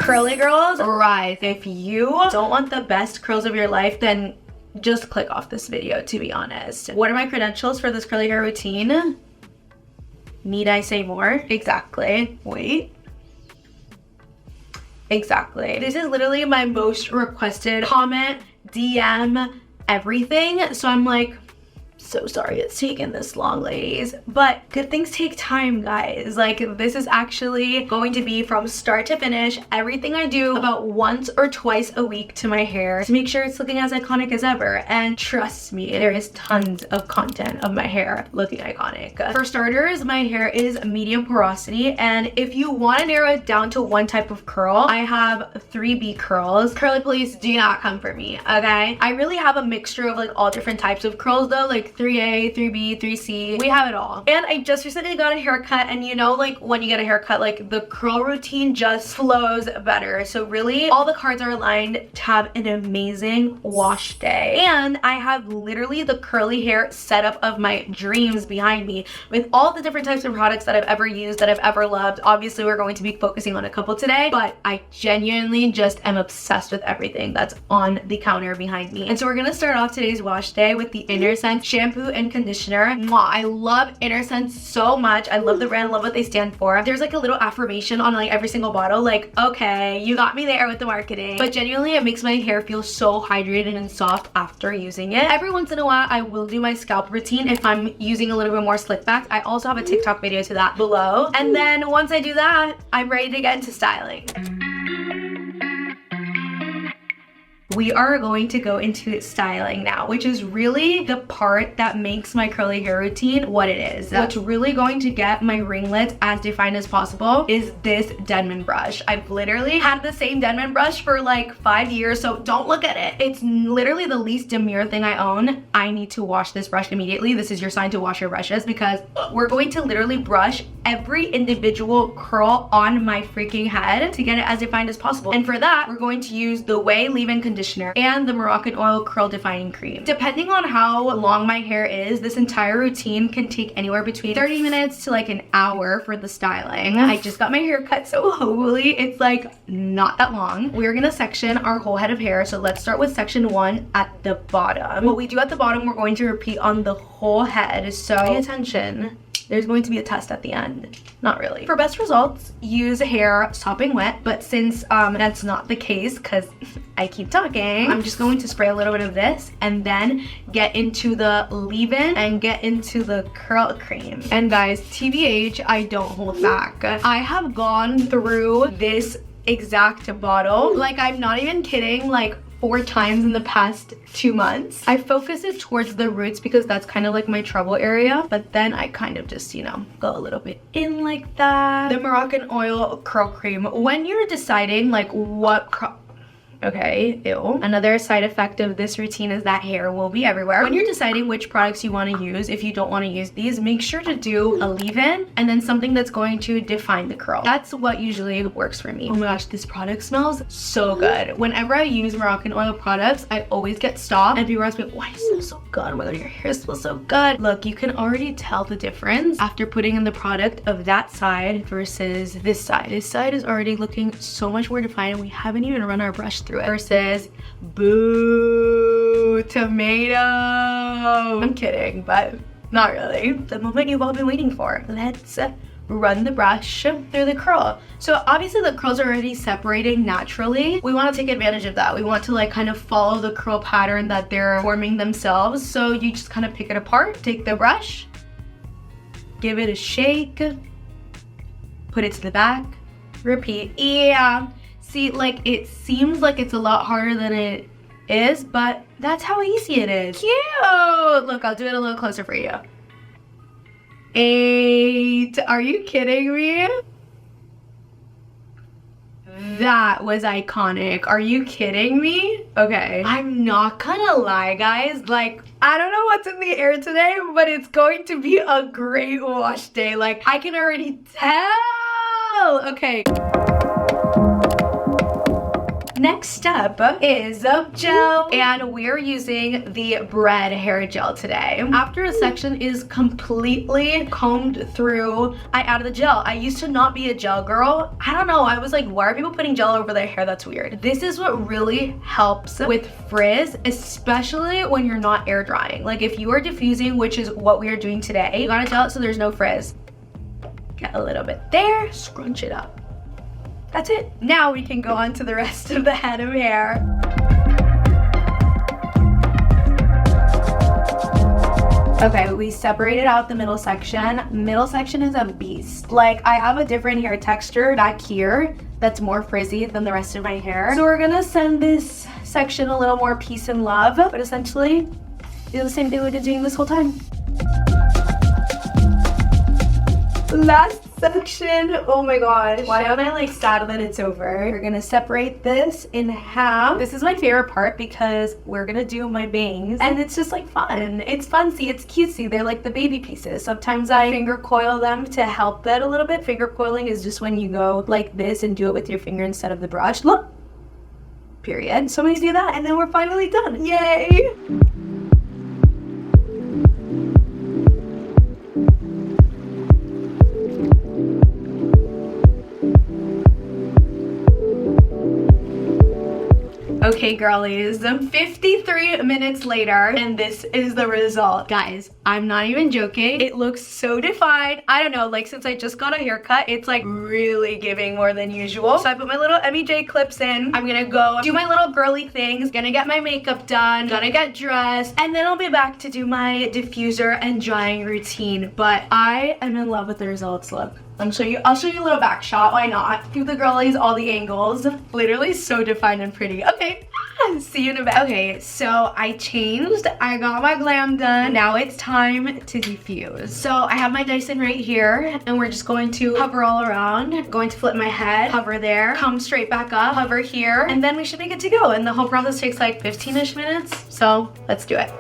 Curly girls, rise. If you don't want the best curls of your life, then just click off this video, to be honest. What are my credentials for this curly hair routine? Need I say more? Exactly. Wait. Exactly. This is literally my most requested comment, DM, everything. So I'm like, so sorry it's taken this long, ladies, but good things take time, guys. Like, this is actually going to be from start to finish, everything I do about once or twice a week to my hair to make sure it's looking as iconic as ever. And trust me, there is tons of content of my hair looking iconic. For starters, my hair is medium porosity, and if you want to narrow it down to one type of curl, I have 3B curls. Curly police, do not come for me, okay? I really have a mixture of like all different types of curls though, like 3A, 3B, 3C, we have it all. And I just recently got a haircut, and you know, like when you get a haircut, like the curl routine just flows better. So really all the cards are aligned to have an amazing wash day. And I have literally the curly hair setup of my dreams behind me with all the different types of products that I've ever used, that I've ever loved. Obviously we're going to be focusing on a couple today, but I genuinely just am obsessed with everything that's on the counter behind me. And so we're gonna start off today's wash day with the Intermission shampoo and conditioner. Mwah, I love Intermission so much. I love the brand, love what they stand for. There's like a little affirmation on like every single bottle, like, okay, you got me there with the marketing. But genuinely, it makes my hair feel so hydrated and soft after using it. Every once in a while, I will do my scalp routine if I'm using a little bit more slick backs. I also have a TikTok video to that below. And then once I do that, I'm ready to get into styling. We are going to go into styling now, which is really the part that makes my curly hair routine what it is. What's really going to get my ringlets as defined as possible is this Denman brush. I've literally had the same Denman brush for like 5 years, so don't look at it. It's literally the least demure thing I own. I need to wash this brush immediately. This is your sign to wash your brushes, because we're going to literally brush every individual curl on my freaking head to get it as defined as possible. And for that, we're going to use the Way Leave-In Conditioner and the Moroccan Oil Curl Defining Cream. Depending on how long my hair is, this entire routine can take anywhere between 30 minutes to like an hour for the styling. I just got my hair cut, so hopefully it's like not that long. We're gonna section our whole head of hair, so let's start with section 1 at the bottom. What we do at the bottom, we're going to repeat on the whole head, so pay attention. There's going to be a test at the end. Not really. For best results, use hair sopping wet, but since that's not the case because I keep talking, I'm just going to spray a little bit of this and then get into the leave-in and get into the curl cream. And guys, TBH, I don't hold back. I have gone through this exact bottle. Like, I'm not even kidding, like 4 times in the past 2 months. I focus it towards the roots because that's kind of like my trouble area, but then I kind of just, you know, go a little bit in like that. The Moroccan Oil Curl Cream. When you're deciding like what okay, ew. Another side effect of this routine is that hair will be everywhere. When you're deciding which products you want to use, if you don't want to use these, make sure to do a leave-in and then something that's going to define the curl. That's what usually works for me. Oh my gosh, this product smells so good. Whenever I use Moroccan Oil products, I always get stopped and people ask me, why does it smell so good? Whether your hair smells so good. Look, you can already tell the difference after putting in the product of that side versus this side. This side is already looking so much more defined and we haven't even run our brush through it. Versus boo tomato. I'm kidding, but not really. The moment you've all been waiting for. Let's run the brush through the curl. So obviously the curls are already separating naturally. We want to take advantage of that. We want to like kind of follow the curl pattern that they're forming themselves. So you just kind of pick it apart, take the brush, give it a shake, put it to the back, repeat. Yeah. See, like, it seems like it's a lot harder than it is, but that's how easy it is. Cute! Look, I'll do it a little closer for you. 8. Are you kidding me? That was iconic. Are you kidding me? Okay. I'm not gonna lie, guys. Like, I don't know what's in the air today, but it's going to be a great wash day. Like, I can already tell. Okay. Next step is gel, and we're using the Bread hair gel today. After a section is completely combed through, I added the gel. I used to not be a gel girl. I don't know, I was like, why are people putting gel over their hair? That's weird. This is what really helps with frizz, especially when you're not air drying. Like if you are diffusing, which is what we are doing today, you gotta gel it so there's no frizz. Get a little bit there, scrunch it up. That's it. Now we can go on to the rest of the head of hair. Okay, we separated out the middle section. Middle section is a beast. Like, I have a different hair texture back here that's more frizzy than the rest of my hair. So we're gonna send this section a little more peace and love, but essentially do the same thing we've been doing this whole time. Last section, oh my gosh, why am I like sad that it's over? We're gonna separate this in half. This is my favorite part because we're gonna do my bangs and it's just like fun. It's funsy, it's cutesy, they're like the baby pieces. Sometimes I finger coil them to help that a little bit. Finger coiling is just when you go like this and do it with your finger instead of the brush. Look, period. So many do that and then we're finally done, yay! Okay, girlies, 53 minutes later, and this is the result. Guys, I'm not even joking. It looks so defined. I don't know, like since I just got a haircut, it's like really giving more than usual. So I put my little MEJ clips in. I'm gonna go do my little girly things, gonna get my makeup done, gonna get dressed, and then I'll be back to do my diffuser and drying routine. But I am in love with the results. Look. I'll show you a little back shot, why not? Give the girlies all the angles. Literally so defined and pretty. Okay, see you in a bit. Okay, so I changed, I got my glam done. Now it's time to diffuse. So I have my Dyson right here and we're just going to hover all around. Going to flip my head, hover there, come straight back up, hover here, and then we should be good to go. And the whole process takes like 15-ish minutes. So let's do it.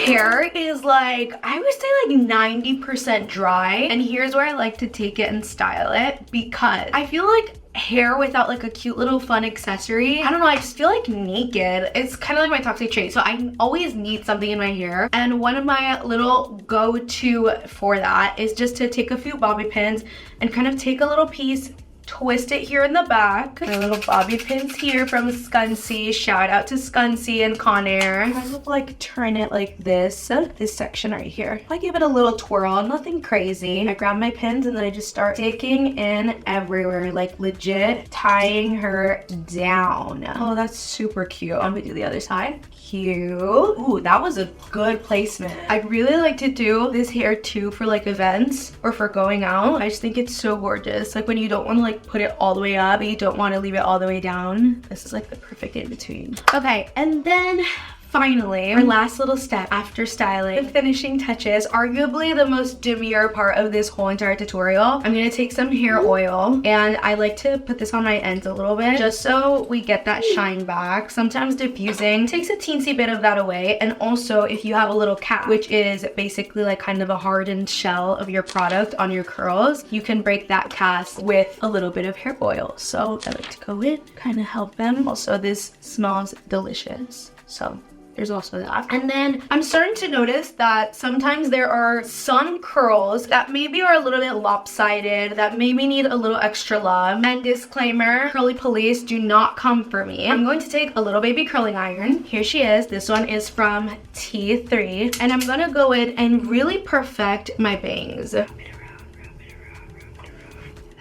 Hair is like, I would say like 90% dry, and here's where I like to take it and style it because I feel like hair without like a cute little fun accessory, I don't know, I just feel like naked. It's kind of like my toxic trait, so I always need something in my hair, and one of my little go-to for that is just to take a few bobby pins and kind of take a little piece, twist it here in the back. My little bobby pins here from Scuncy. Shout out to Scuncy and Conair. I would like turn it like this section right here. I give it a little twirl, nothing crazy. I grab my pins and then I just start digging in everywhere, like legit tying her down. Oh, that's super cute. I'm gonna do the other side. Cute. Ooh, that was a good placement. I'd really like to do this hair too for like events or for going out. I just think it's so gorgeous. Like when you don't want to like put it all the way up, but you don't want to leave it all the way down. This is like the perfect in between. Okay, and then finally, our last little step after styling, the finishing touches, arguably the most demure part of this whole entire tutorial. I'm gonna take some hair oil and I like to put this on my ends a little bit just so we get that shine back. Sometimes diffusing takes a teensy bit of that away, and also if you have a little cap, which is basically like kind of a hardened shell of your product on your curls, you can break that cast with a little bit of hair oil. So I like to go in, kind of help them. Also, this smells delicious, so there's also that. And then I'm starting to notice that sometimes there are some curls that maybe are a little bit lopsided, that maybe need a little extra love. And disclaimer, curly police do not come for me. I'm going to take a little baby curling iron. Here she is. This one is from T3. And I'm gonna go in and really perfect my bangs.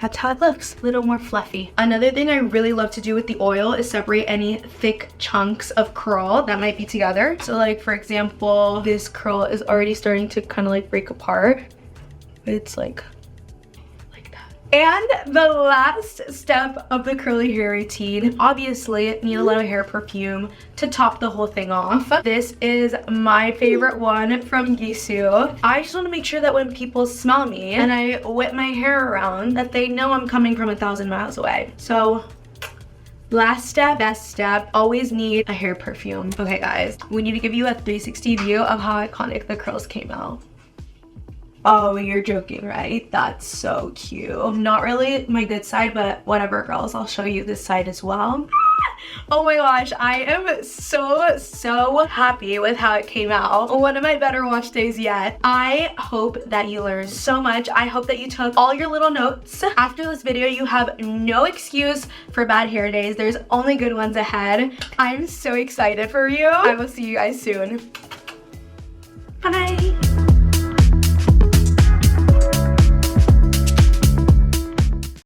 That's how it looks, a little more fluffy. Another thing I really love to do with the oil is separate any thick chunks of curl that might be together. So like for example, this curl is already starting to kind of like break apart. It's like that. And the last step of the curly hair routine, obviously need a little hair perfume to top the whole thing off. This is my favorite one from Gisou. I just want to make sure that when people smell me and I whip my hair around, that they know I'm coming from 1,000 miles away. So last step, best step, always need a hair perfume. Okay guys, we need to give you a 360 view of how iconic the curls came out. Oh, you're joking, right? That's so cute. Not really my good side, but whatever, girls. I'll show you this side as well. Oh my gosh, I am so happy with how it came out. One of my better wash days yet. I hope that you learned so much. I hope that you took all your little notes. After this video, you have no excuse for bad hair days. There's only good ones ahead. I'm so excited for you. I will see you guys soon. Bye.